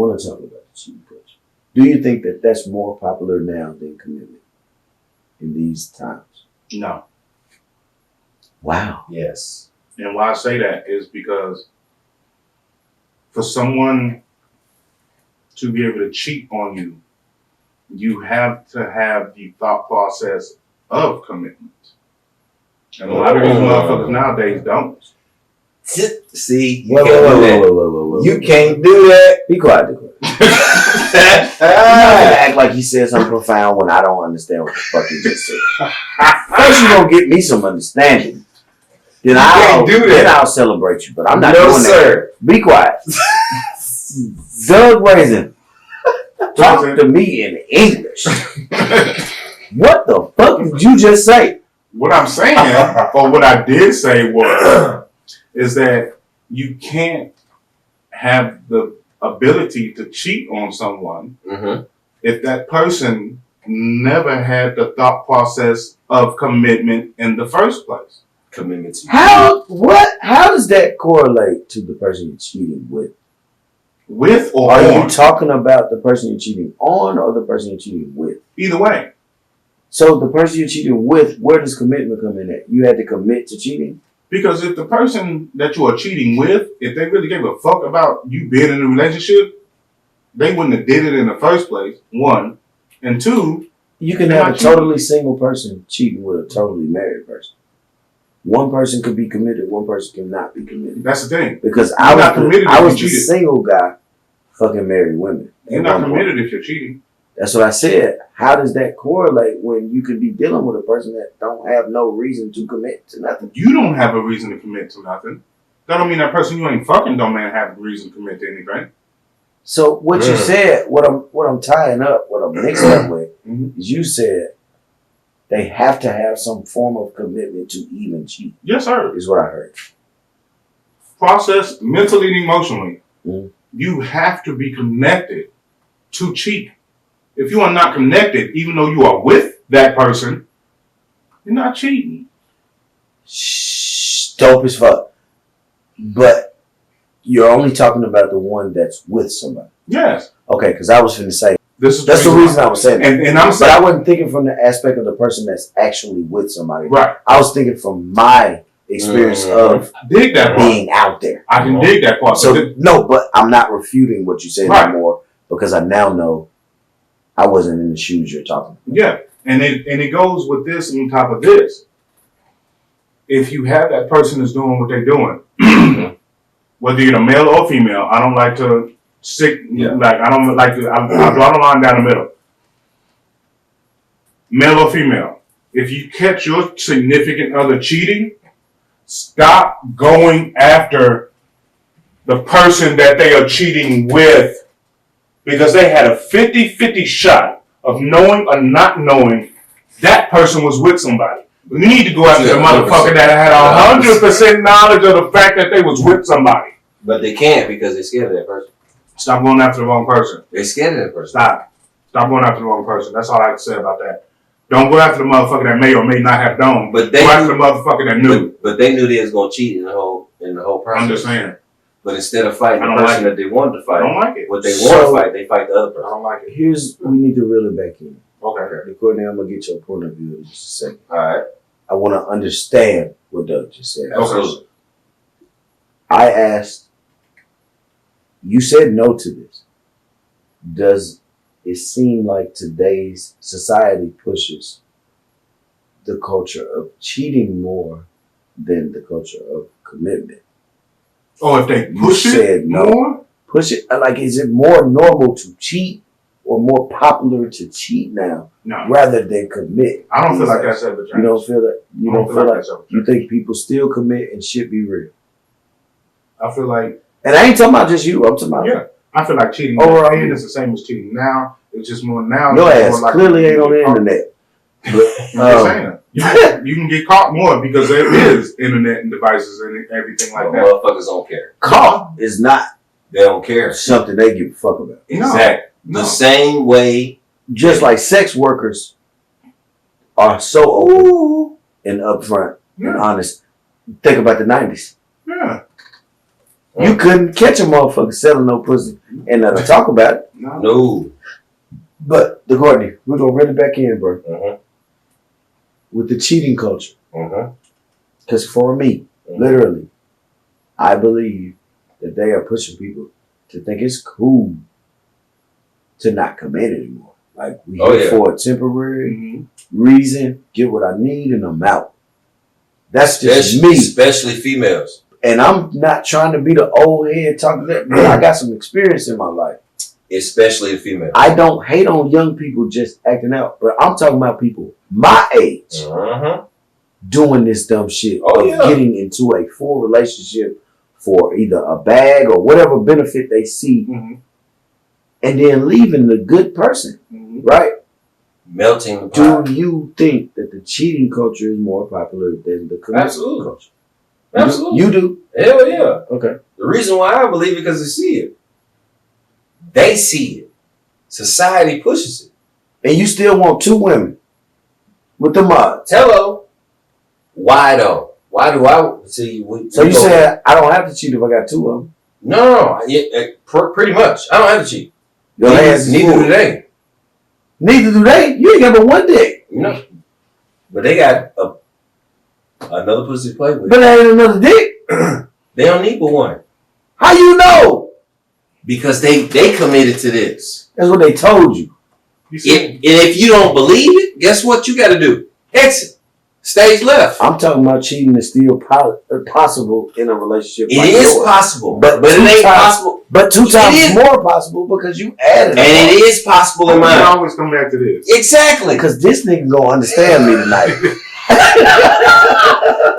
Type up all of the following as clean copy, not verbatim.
want to talk about the cheating culture. Do you think that that's more popular now than commitment in these times? No. Wow. Yes. And why I say that is because for someone to be able to cheat on you, you have to have the thought process of commitment. And a lot of these motherfuckers nowadays don't. See, you Wait, can't do that. wait. You can't do that. Be quiet, Decourtney. You're not gonna act like he said something profound when I don't understand what the fuck he just said. First, you gonna get me some understanding. Then I'll celebrate you, but I'm not doing sir. that. Be quiet. Doug Raisin, talk to me in English. What the fuck did you just say? What I'm saying, or what I did say was, is that you can't have the ability to cheat on someone if that person never had the thought process of commitment in the first place. Commitment to How does that correlate to the person you're cheating with? With or Are on? you talking about the person you're cheating on or the person you're cheating with? Either way. So the person you're cheating with, where does commitment come in at? You had to commit to cheating? Because if the person that you are cheating with, if they really gave a fuck about you being in a relationship, they wouldn't have did it in the first place, one. And two, You can have a totally single person cheating with a totally married person. One person could be committed, one person cannot be committed. that's the thing. Because You're not committed I if was you the cheated. single guy fucking married women. You're not committed if you're cheating. That's what I said. How does that correlate when you could be dealing with a person that don't have no reason to commit to nothing? You don't have a reason to commit to nothing. That don't mean that person you ain't fucking don't man have a reason to commit to anything. So what you said, what I'm tying up, what I'm mixing up with, is you said they have to have some form of commitment to even cheat. Yes, sir. Is what I heard. Process mentally and emotionally. Mhm. You have to be connected to cheat. If you are not connected, even though you are with that person, you're not cheating. Dope as fuck. But you're only talking about the one that's with somebody. Yes. Okay, because I was finna say That's the reason I was saying that. And I'm But saying, I wasn't thinking from the aspect of the person that's actually with somebody. right. I was thinking from my experience of I dig that part. being out there. I can dig that part. So no, but I'm not refuting what you said Right. anymore because I now know I wasn't in the shoes you're talking about. Yeah, and it goes with this on top of this. If you have that person that's doing what they're doing, whether you're a male or female, I don't like to I draw the line down the middle. Male or female, if you catch your significant other cheating, stop going after the person that they are cheating with. Because they had a 50-50 shot of knowing or not knowing that person was with somebody. You need to go after the motherfucker that had 100% knowledge of the fact that they was with somebody. But they can't because they're scared of that person. Stop going after the wrong person. They're scared of that person. Stop going after the wrong person. That's all I have to say about that. Don't go after the motherfucker that may or may not have known. But go after the motherfucker that knew. But they knew they was gonna cheat in the whole process. I'm just saying. But instead of fighting the person that they wanted to fight, I don't like it. what they want to fight, they fight the other I person. don't like it. Here's we need to reel it back in. Okay. Decourtney, I'm gonna get your point of view in just a second. All right. I want to understand what Doug just said. Absolutely. I asked. You said no to this. Does it seem like today's society pushes the culture of cheating more than the culture of commitment? Oh, if they push it more? Push it, like, is it more normal to cheat or more popular to cheat now rather than commit? I don't feel like that's ever changed. You don't feel that? You don't feel like that's ever changed. you think people still commit and shit be real? I feel like, and I ain't talking about just you. I'm talking about I feel like cheating overall then is the same as cheating now. It's just more now. Your ass more like clearly ain't on the internet. I'm just saying. You can get caught more because there is internet and devices and everything like that. Motherfuckers don't care. Caught is not They don't care. something they give a fuck about. Exactly. No. The same way. Just like sex workers are so open and upfront and honest. Think about the 90s. Yeah. You couldn't catch a motherfucker selling no pussy and let her talk about it. No. But Decourtney, we're gonna run it back in, bro. Mm-hmm. With the cheating culture, Mm-hmm. because for me, literally, I believe that they are pushing people to think it's cool to not commit anymore. Like we here for a temporary reason, get what I need, and I'm out. That's just me, especially females. And I'm not trying to be the old head talking that, but I got some experience in my life. Especially the female. I don't hate on young people just acting out, but I'm talking about people my age doing this dumb shit getting into a full relationship for either a bag or whatever benefit they see, and then leaving the good person, right? Melting the pot. Do you think that the cheating culture is more popular than the commitment culture? Absolutely. You do? Hell yeah. Okay. The reason why I believe it because they see it. They see it. Society pushes it. And you still want two women with the mods. Hello. Why though? Why do I see? So you said I don't have to cheat if I got two of them? No. Pretty much. I don't have to cheat. Neither do they. Neither do they. You ain't got but one dick. No. But they got another pussy to play with. But that ain't another dick. They don't need but one. How you know? Because they committed to this. That's what they told you. And if you don't believe it, guess what you got to do? Exit. Stage left. I'm talking about cheating is still possible in a relationship. It is possible, but it ain't possible. But two times more possible because you added. And it is possible in mine. I always come back to this. Exactly. Because this nigga gonna understand me tonight.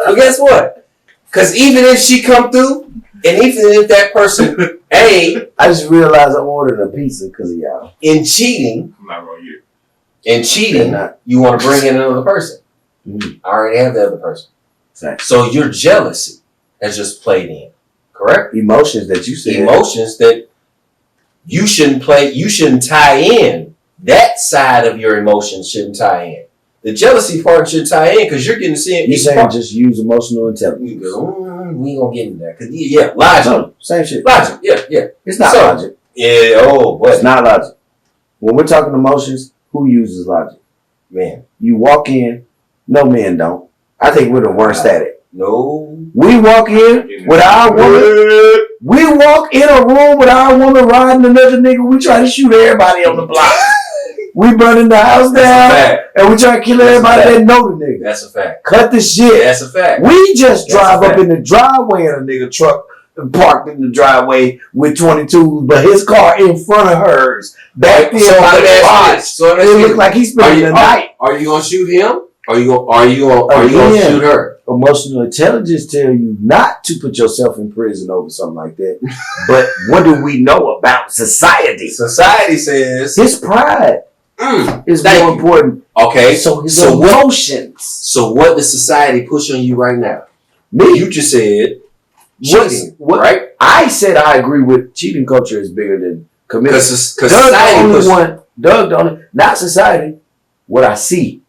But guess what? Because even if she come through, and even if that person, I just realized I ordered a pizza because of y'all. In cheating, I'm not wrong here. In cheating, you want to bring in another person. I already have the other person. Exactly. So your jealousy has just played in. Correct? Emotions that you said. Emotions that you shouldn't play, you shouldn't tie in. That side of your emotions shouldn't tie in. The jealousy part should tie in because you're getting to see it. You saying just use emotional intelligence. You go, we ain't gonna get into that. Cause logic. No, same shit. Logic, yeah. It's not logic. Yeah, but it's not logic. When we're talking emotions, who uses logic? Man. You walk in, no men don't. I think we're the worst at it. No. We walk in with our woman. We walk in a room with our woman riding another nigga. We try to shoot everybody on the block. We burning the house down, and we try to kill everybody that know the nigga. That's a fact. Cut the shit. That's a fact. We just drive up in the driveway in a nigga truck parked in the driveway with 22s, but his car in front of hers. Back there by the watch. So it look like he's spending the night. Are you gonna shoot him? Are you gonna shoot her? Emotional intelligence tell you not to put yourself in prison over something like that. But what do we know about society? Society says his pride is more important. Okay. So his emotions. So what does society push on you right now? Me. You just said cheating, right? I said I agree with cheating culture is bigger than commitment. Because society Doug the only not society. What I see.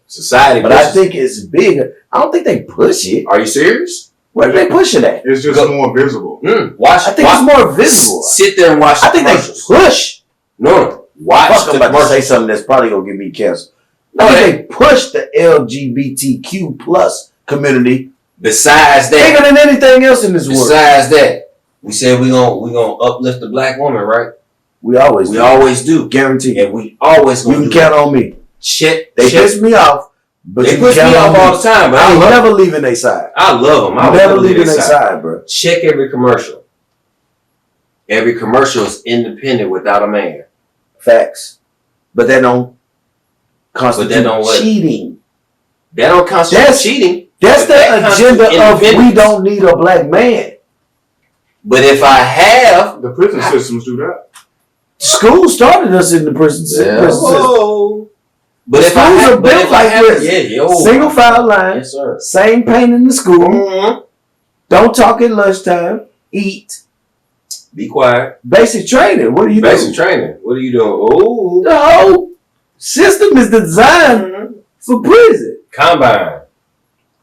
Society, but I think it's bigger. I don't think they push it. Are you serious? Where are they pushing at? It's just more visible. Watch. I think it's more visible. Sit there and watch. I think they push. No. Watch. I'm about to say something that's probably gonna get me canceled. No, they push the LGBTQ plus community. Besides that, bigger than anything else in this world. Besides that, we said we gonna uplift the black woman, right? We always do. Guaranteed. And we always you can count on me. They piss me off, but they push me off all the time. But I'm never leaving their side. I love them. I'm never leaving their side, bro. Check every commercial. Every commercial is independent without a man. Facts, but that don't constitute cheating. That don't constitute cheating. That's the agenda of we don't need a black man. But if I have, the prison systems do that. School started us in the prison system. But if I have, built like this, single file line, yes, sir. Same paint in the school. Don't talk at lunchtime. Eat. Be quiet. Basic training. What are you doing? Basic training. What are you doing? Oh, the whole system is designed for prison. Combine.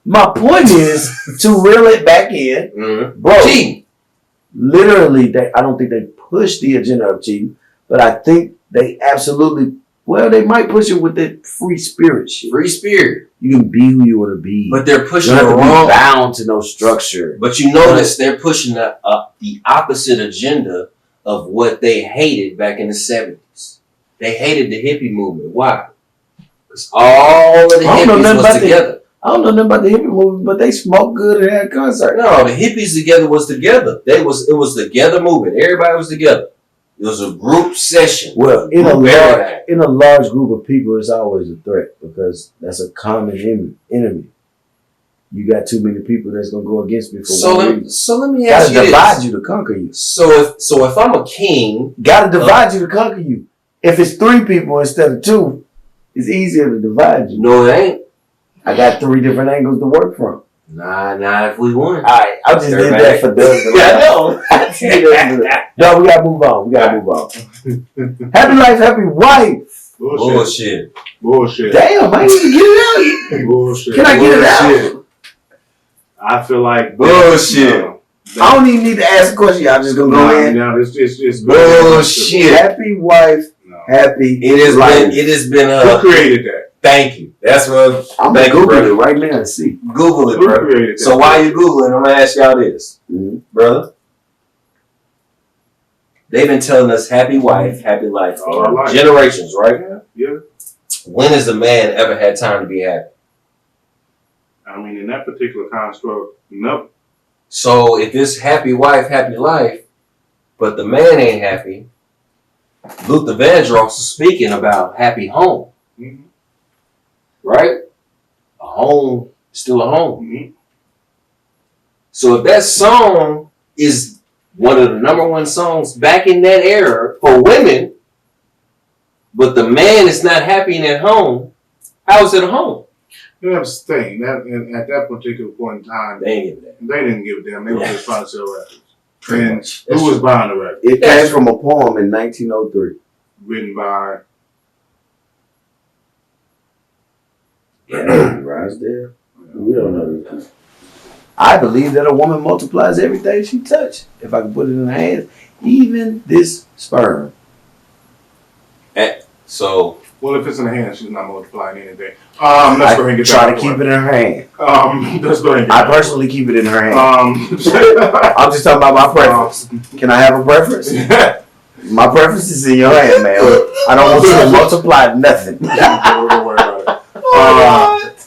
My point is to reel it back in, bro. Cheating. Literally, I don't think they push the agenda of cheating, but I think they absolutely, they might push it with that free spirit shit. Free spirit. You can be who you want to be. But they're you pushing don't the have to be wrong. bound to no structure. But you notice they're pushing the opposite agenda of what they hated back in the 70s. They hated the hippie movement. Why? Because all of the hippies was together. I don't know nothing about the hippie movement, but they smoked good and had concerts. No, the hippies together was together. It was together movement. Everybody was together. It was a group session. Well, in a large group of people, it's always a threat because that's a common enemy. You got too many people that's gonna go against me for one reason. So let me ask you Gotta divide this. you to conquer you. So if I'm a king, Gotta divide you to conquer you. If it's 3 people instead of 2, it's easier to divide you. no, it ain't. I got 3 different angles to work from. Nah, not if we won. Alright, I just did that for Doug. Yeah, I know. No, we gotta move on. Happy life, happy wife. Bullshit. Damn, I need to get it out. Bullshit. Can I get it out? I feel like Bullshit. I don't even need to ask a question. Y'all just gonna go in. No, it's Bullshit. Happy wife, happy life. It has been Who created that? Thank you. That's what I'm gonna Google it right now and see. Google it, Who bro. created that? So while you Googling, I'm gonna ask y'all this, brother. They've been telling us happy wife, happy life All our for life. generations, right? Yeah. When has a man ever had time to be happy? I mean, in that particular construct, nope. So if it's happy wife, happy life, but the man ain't happy, Luther Vandross is speaking about happy home, Mm-hmm. right? A home is still a home. Mm-hmm. So if that song is one of the number 1 songs back in that era for women, but the man is not happy in that home, how is it a home? That's the thing. At that particular point in time, They ain't giving that. they didn't give a damn. They were just trying to sell records. Pretty And much. who was buying the record? It came from a poem in 1903. Written by Rise there. We don't know these people. I believe that a woman multiplies everything she touches. If I can put it in her hands, even this sperm. So well, if it's in the hand, she's not multiplying anything. Let's go ahead and get try that to keep it in her hand. Let's go ahead and get I that personally keep it in her hand. out. I'm just talking about my preference. Can I have a preference? My preference is in your hand, man. I don't want you to multiply nothing. Don't worry about it.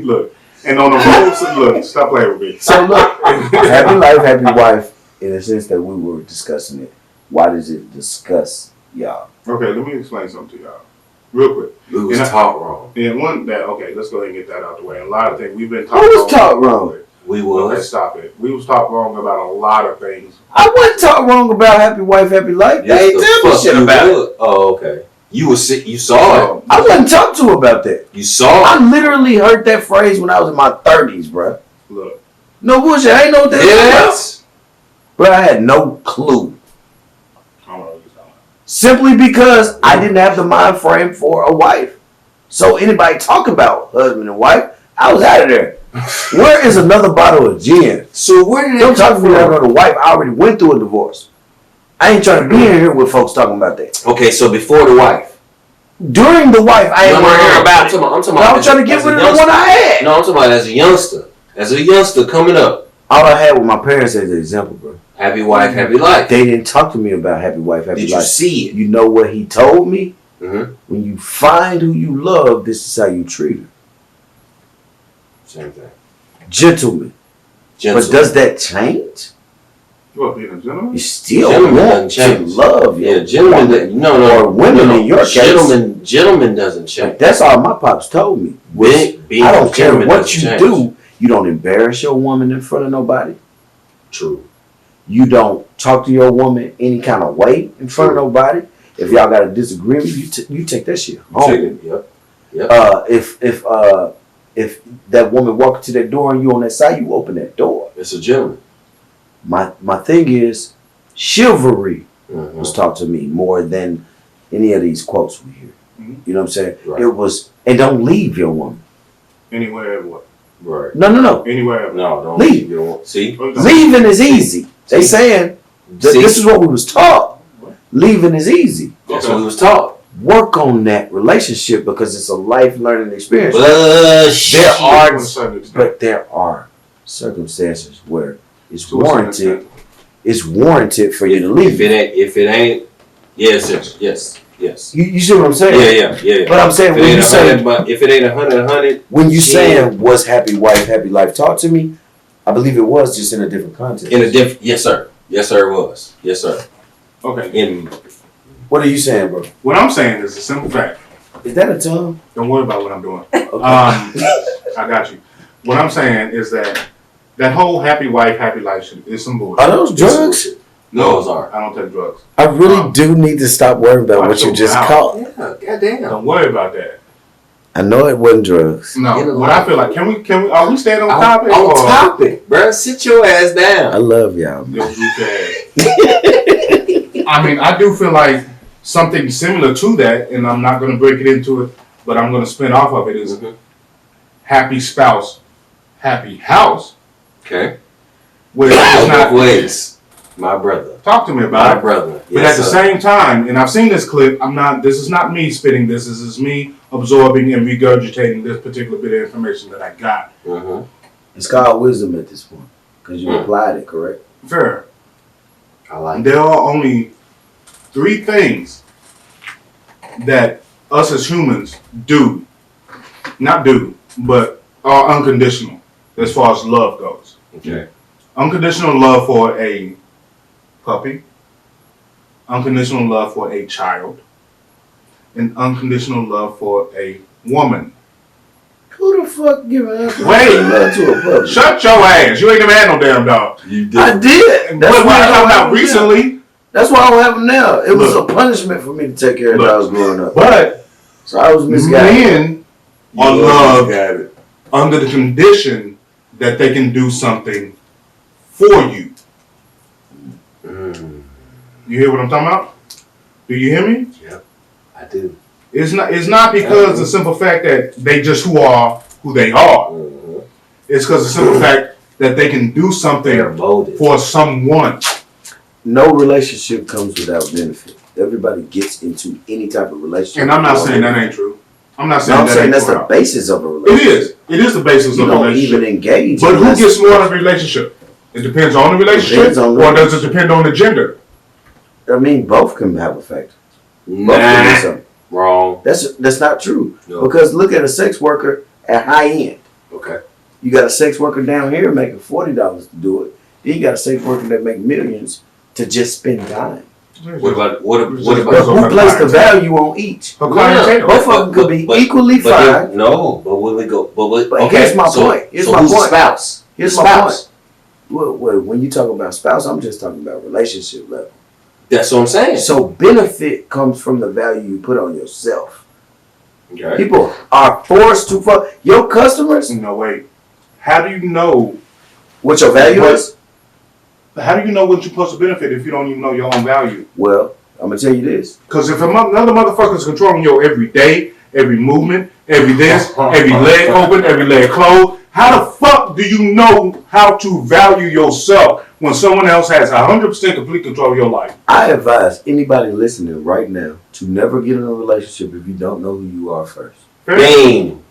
Look, and on the road, look, stop playing with me. So look, happy life, happy wife, in the sense that we were discussing it. Why does it discuss y'all? Okay, let me explain something to y'all, real quick. it was taught wrong. And let's go ahead and get that out the way. A lot of things we've been Who talking was taught wrong? We Let's was. stop it. We was taught wrong about a lot of things. I wasn't taught wrong about happy wife, happy life. They ain't tell me shit about it. Oh, okay. You was sick. You saw it. I wasn't talked to about that. You saw it. I literally heard that phrase when I was in my 30s, bro. Look, No bullshit. I ain't know what that was Yes. about. But I had no clue. I don't know what you're talking about. Simply because I didn't have the mind frame for a wife. So anybody talk about husband and wife, I was out of there. Where is another bottle of gin? So where did Don't it talk come to me from? about a wife. I already went through a divorce. I ain't trying to be in here with folks talking about that. Okay, so before the wife. During the wife, I ain't want to hear about it. I'm talking I about was trying to get as rid a of the youngster. one I had. No, I'm talking about as a youngster. As a youngster coming up. All I had with my parents as an example, bro. Happy wife, happy life. They didn't talk to me about happy wife, happy Did life. you see it? You know what he told me? Mm-hmm. When you find who you love, this is how you treat her. Same thing. Gentleman. Gentle. But does that change? What, being a gentleman? You still Gentleman want doesn't to change. love Yeah, your gentlemen. woman. No. Or women in your case. Gentlemen doesn't change. Like, that's all my pops told me. Was, Being I a don't care gentleman what doesn't you change. do. You don't embarrass your woman in front of nobody. True. You don't talk to your woman any kind of way in front of nobody. If y'all got a disagreement, you take that shit home. Yep. If that woman walk to that door and you on that side, you open that door. It's a gentleman. My thing is chivalry Mm-hmm. was taught to me more than any of these quotes we hear. Mhm. You know what I'm saying? Right. It was, and don't leave your woman. Anywhere, ever what? Right. No. Anywhere, ever. No, don't Leave. You don't, see? What you talking Leaving is easy. They saying This is what we was taught. Leaving is easy. That's what we was taught. Work on that relationship because it's a life learning experience. There are circumstances where it's warranted. It's warranted for you to leave. If it ain't, yes. You see what I'm saying? Yeah. But I'm saying when you say, but if it ain't 100, when you saying was happy wife, happy life taught to me, I believe it was just in a different context. Yes, sir. It was. Yes, sir. Okay. What are you saying, bro? What I'm saying is a simple fact. Is that a tongue? Don't worry about what I'm doing. Okay. I got you. What I'm saying is that whole happy wife, happy life shit is some bullshit. Are those drugs? No, those are. I don't take drugs. I really do need to stop worrying about what you just called. Yeah, goddamn. Don't worry about that. I know it wasn't drugs. No, what I feel like, can we, are we staying on topic? On topic, bro. Sit your ass down. I love y'all. Yo, I mean, I do feel like something similar to that, and I'm not going to break it into it, but I'm going to spin off of it, is happy spouse, happy house. Okay. Where it's not ways. My brother. Talk to me about it. My brother. But at the same time, and I've seen this clip, this is not me spitting this is me absorbing and regurgitating this particular bit of information that I got. Mm-hmm. It's called wisdom at this point because you applied it, correct? Fair. I like There are only 3 things that us as humans do, not do, but are unconditional as far as love goes. Okay. Unconditional love for a puppy, unconditional love for a child, and unconditional love for a woman. Who the fuck give love to a puppy? Shut your ass. You ain't never had no damn dog. You did. I did. That's what why we're I talking don't about have recently. them. That's why I don't have them now. It was a punishment for me to take care of dogs growing up. But so I was misguided. Men are loved under the condition that they can do something for you. You hear what I'm talking about? Do you hear me? Yep, I do. It's not because the simple fact that they just who they are. Mm-hmm. It's because the simple fact that they can do something for someone. No relationship comes without benefit. Everybody gets into any type of relationship. And I'm not saying that ain't true. I'm not saying I'm that saying ain't that's true. the basis of a relationship. It is the basis you of a don't relationship. even engage. But who gets more out of a relationship? It depends on the relationship, or does it depend on the gender? I mean, both can have a factor. Nah, wrong. That's not true. No. Because look at a sex worker at high end. Okay. You got a sex worker down here making $40 to do it. Then you got a sex worker that make millions to just spend time. What about who placed the value on each? Both of them could be equally fine. But when we go, but here's my point. Here's my who's point. Spouse. Here's my point. Well, when you talk about spouse, I'm just talking about relationship level. That's what I'm saying. So benefit comes from the value you put on yourself. Okay. People are forced to fuck your customers. No, wait. How do you know what your value is? How do you know what you're supposed to benefit if you don't even know your own value? Well, I'm gonna tell you this. Because if another motherfucker's controlling your every day, every movement, every this, every leg open, every leg closed, how the fuck do you know how to value yourself when someone else has 100% complete control of your life? I advise anybody listening right now to never get in a relationship if you don't know who you are first. Bang.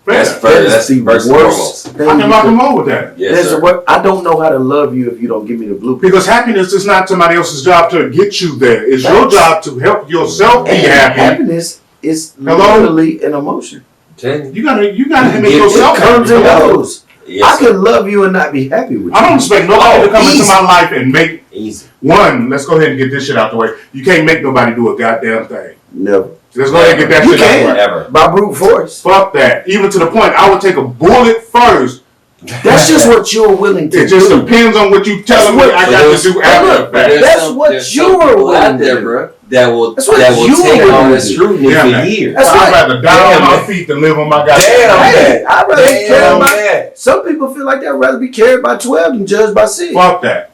That's the worst thing. I can rock and roll with that. Yes, I don't know how to love you if you don't give me the blueprint. Because happiness is not somebody else's job to get you there. It's your job to help yourself be happy. Happiness is literally an emotion. You gotta make yourself happy. It comes and goes. Yes, I can love you and not be happy with you. I don't expect nobody to come into my life and make easy. One, let's go ahead and get this shit out the way. You can't make nobody do a goddamn thing. Never. Let's go ahead and get that shit out the way. Ever. By brute force. Fuck that. Even to the point, I would take a bullet first. That's just what you're willing to do. It just depends on what you telling me I got to do after the fact. That's what you're willing to do, bro. That will take all that scrutiny for years. I'd rather die on my feet than live on my goddamn. I'd rather be carried by. Some people feel like they'd rather be carried by 12 than judged by 6. Fuck that.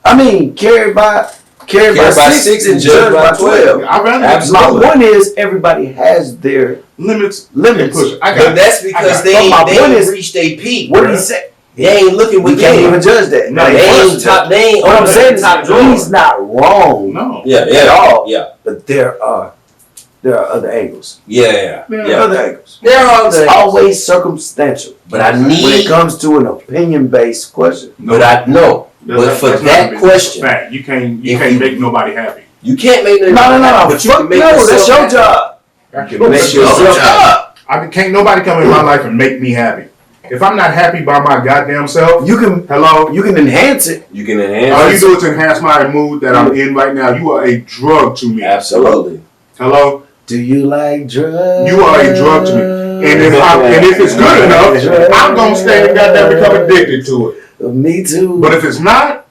I mean, carried by 6 and judged by 12. My point is, everybody has their limits. But that's because they ain't reached their peak. What did he say? They ain't looking We with can't even judge that. No, They ain't top. They ain't. What I'm saying top is, drawer. he's not wrong No. at all. Yeah. But there are other angles. Yeah. Other angles. There are It's other. always circumstantial. But I When it need. comes to an opinion-based question, But I know. But for That's not that a big question, fact. You can't If make nobody happy. you can't make no. But you Fuck can make no, yourself that's your happy. job. You can make That's yourself your happy. Can't nobody come in my life and make me happy. If I'm not happy by my goddamn self, You can enhance it. You can all enhance. you do is enhance my mood that I'm in right now. You are a drug to me. Absolutely. Hello? Do you like drugs? You are a drug to me. And if it's good enough, I'm gonna stay and goddamn become addicted to it. Me too. But if it's not,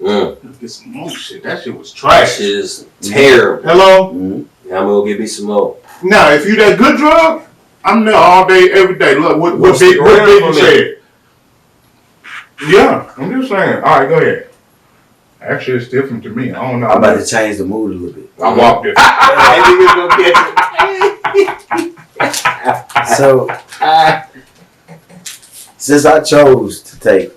Mm. let's get some more shit. That shit was That trash. shit is terrible. Hello? Mhm. I'm gonna give me some more. Now, if you that good drug, I'm there all day, every day. Look, what What's Big the word you for me? said. Yeah, I'm just saying. All right, go ahead. Actually, it's different to me. I don't know. I'm about to change the mood a little bit. I walk different. So, since I chose to take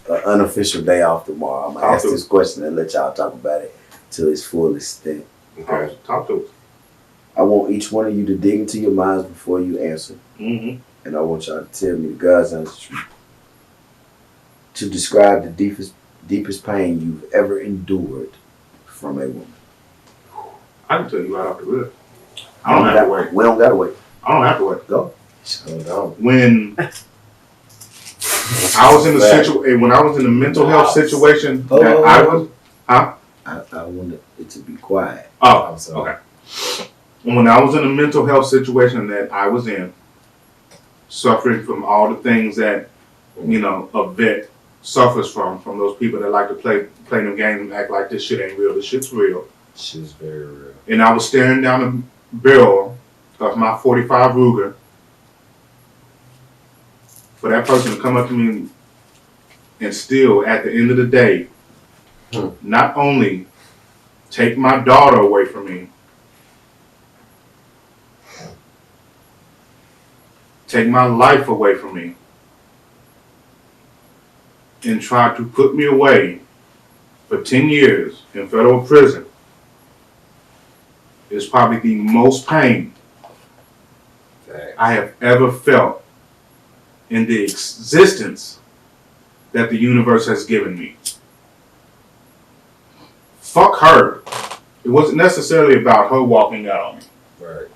an unofficial day off tomorrow, I'm gonna ask this question and let y'all talk about it to its full extent. Okay. Talk to us. I want each one of you to dig into your minds before you answer, Mm-hmm. and I want y'all to tell me the God's honest truth. To describe the deepest pain you've ever endured from a woman. I can tell you right off the rip. I don't have to wait. We don't gotta wait. I don't have to wait. Go. When I was in when I was in a mental health situation that I was. I want it to be quiet. Oh, okay. When I was in a mental health situation that I was in, suffering from all the things that, a vet suffers from those people that like to play them games and act like this shit ain't real. This shit's real. Shit's very real. And I was staring down the barrel of my 45 Ruger for that person to come up to me and still, at the end of the day, not only take my daughter away from me, take my life away from me, and try to put me away for 10 years in federal prison is probably the most pain I have ever felt in the existence that the universe has given me. Fuck her. It wasn't necessarily about her walking out on me. Right.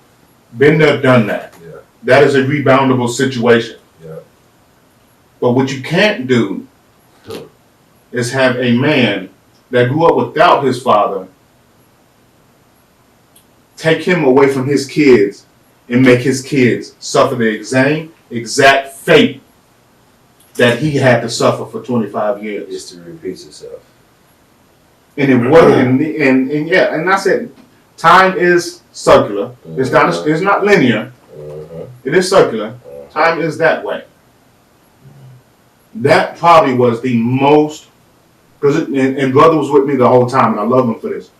Been there, done that. Yeah. That is a reboundable situation. Yeah. But what you can't do is have a man that grew up without his father take him away from his kids and make his kids suffer the exact fate that he had to suffer for 25 years. History repeats itself. And it wasn't, and I said, time is circular. It's not linear. It is circular. Time is that way. That probably was the most, and brother was with me the whole time, and I love him for this.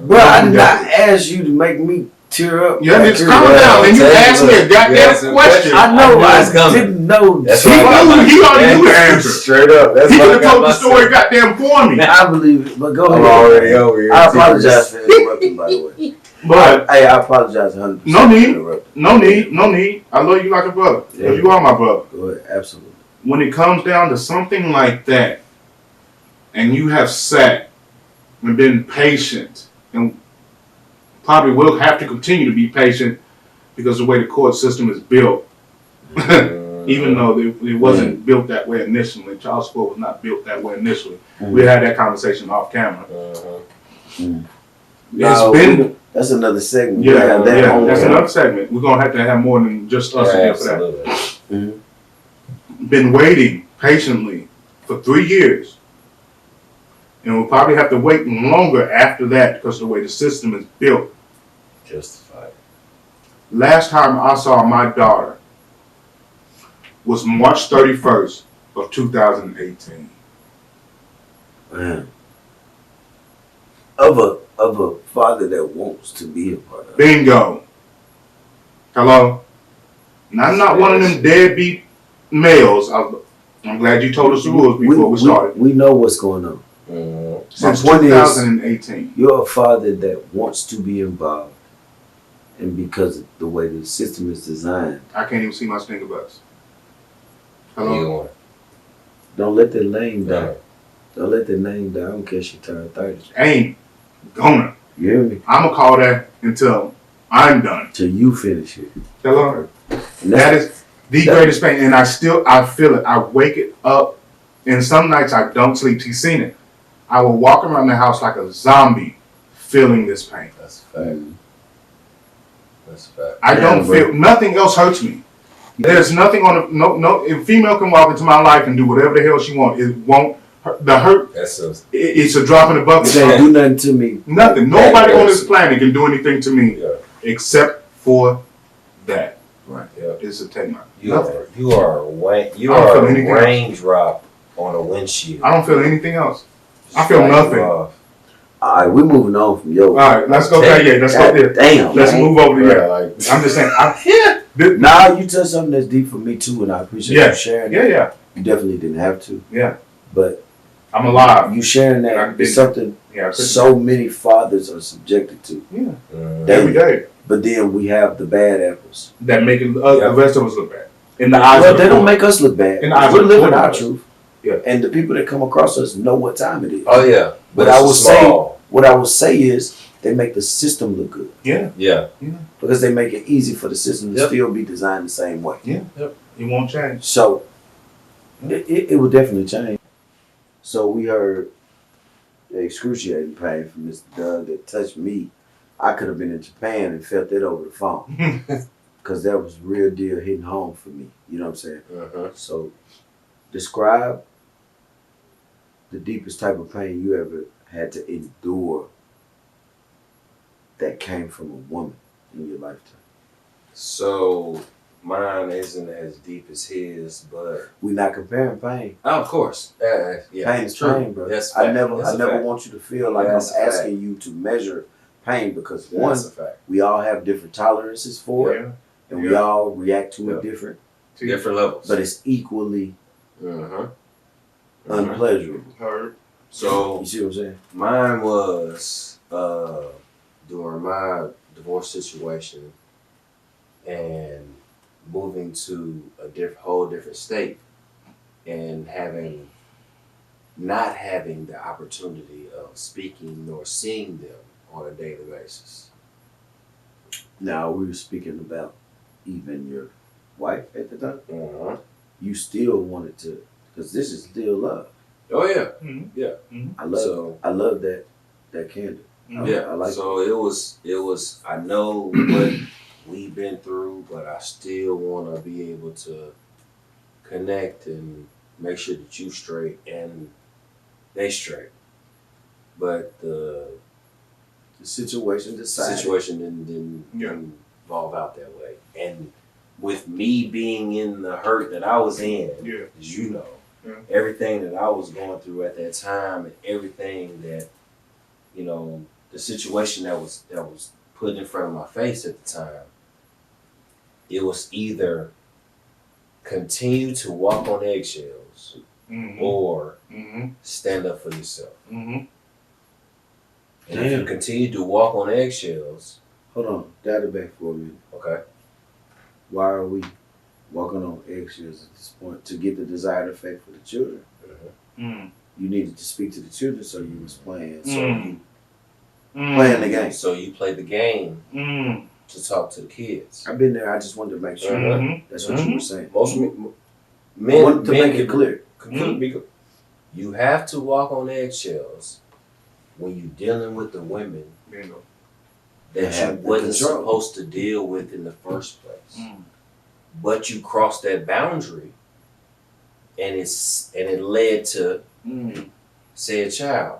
Bro, I did not ask you to make me tear up. Yeah, just calm down, and you asked me a goddamn question. I know, I coming. didn't know. That's He already knew the answer. Straight up. That's He why could I have got told the myself. story goddamn for me. I believe it, but go I'm ahead. already over here. I apologize for interrupting, by the way. But Hey, I apologize 100%. No need. for interrupting. no need. I love you like a brother. Yeah. Because you are my brother. Go ahead, absolutely. When it comes down to something like that, and you have sat and been patient, and probably will have to continue to be patient because of the way the court system is built, even though it wasn't built that way initially. Child support was not built that way initially. We had that conversation off camera. No, It's been... That's another segment. Yeah, on that's there. another segment. We're going to have more than just us again for that. Mhm. Been waiting patiently for 3 years. And we'll probably have to wait longer after that because of the way the system is built. Justified. Last time I saw my daughter was March 31st of 2018. Man. Of a father that wants to be a part of it. Bingo. Hello? And I'm not one of them deadbeat males. I'm glad you told us the rules before we started. We know what's going on. Since My point is, 2018. you're a father that wants to be involved, and because of the way the system is designed, I can't even see my stinker butts. You Hello? want don't let that name die. No. Don't let that name die. I don't care if she turned 30. Ain't gonna. You hear me? I'm gonna call that until I'm done. Till you finish it. Hello? And That is the greatest pain, and I feel it. I wake it up, and some nights I don't sleep. He's seen it. I will walk around the house like a zombie, feeling this pain. That's a fact. That's a fact. I don't feel nothing else hurts me. There's nothing on the no. If a female can walk into my life and do whatever the hell she wants, it won't hurt. The hurt. It's a drop in the bucket. It ain't do nothing to me. Nothing. Nobody on this planet can do anything to me except for that. Right. Yeah. It's a technique. You are feel a anything raindrop on a windshield. I don't feel anything else. I feel nothing. All right, we're moving on from yo. All right, let's go back. Yeah, let's go there. Damn. Let's man. move over there. Like, I'm just saying. Now you touched something that's deep for me too, and I appreciate you sharing. Yeah. You definitely didn't have to. Yeah. But I'm alive. you sharing that is something so many fathers are subjected to. Yeah. Every day. But then we have the bad apples That make the rest of us look bad. In the eyes well, of the they don't court. make us look bad. In the eyes We're of the living court. our truth. Yeah. And the people that come across us know what time it is. oh yeah. But what I will say is they make the system look good. Yeah. Because they make it easy for the system to Yep. still be designed the same way. Yeah. Yep. It won't change. So it will definitely change. So we heard the excruciating pain from Mr. Doug that touched me. I could have been in Japan and felt it over the phone. Because that was real deal hitting home for me. You know what I'm saying? So describe the deepest type of pain you ever had to endure that came from a woman in your lifetime. So mine isn't as deep as his, but We're not comparing pain. of course, yeah, Pain is true. pain, bro. That's I fact. never That's a fact. want you to feel like That's I'm a asking you to measure pain because one, That's a fact. we all have different tolerances for it, and we all react to it different. Different levels, But it's equally Mhm. unpleasurable. Heard. So You see what I'm saying? mine was during my divorce situation and moving to a whole different state and not having the opportunity of speaking nor seeing them on a daily basis. Now we were speaking about even your wife at the time. Uh-huh. You still wanted to, because this is still love. Oh yeah, I love that candor. I like so it was. I know what we've been through, but I still want to be able to connect and make sure that you straight and they straight. But the situation decided. didn't evolve out that way. And with me being in the hurt that I was in, as you know, everything that I was going through at that time and everything that, the situation that was put in front of my face at the time, it was either continue to walk on eggshells or stand up for yourself. And if you continue to walk on eggshells, hold on, dial it back for a minute. okay. Why are we walking on eggshells at this point? To get the desired effect for the children. You needed to speak to the children, so you was playing. So you playing the game. So you play the game to talk to the kids. I've been there. I just wanted to make sure that's what you were saying. Most I men wanted to make it clear. You have to walk on eggshells when you're dealing with the women that you wasn't supposed to deal with in the first place. But you crossed that boundary, and it led to said child.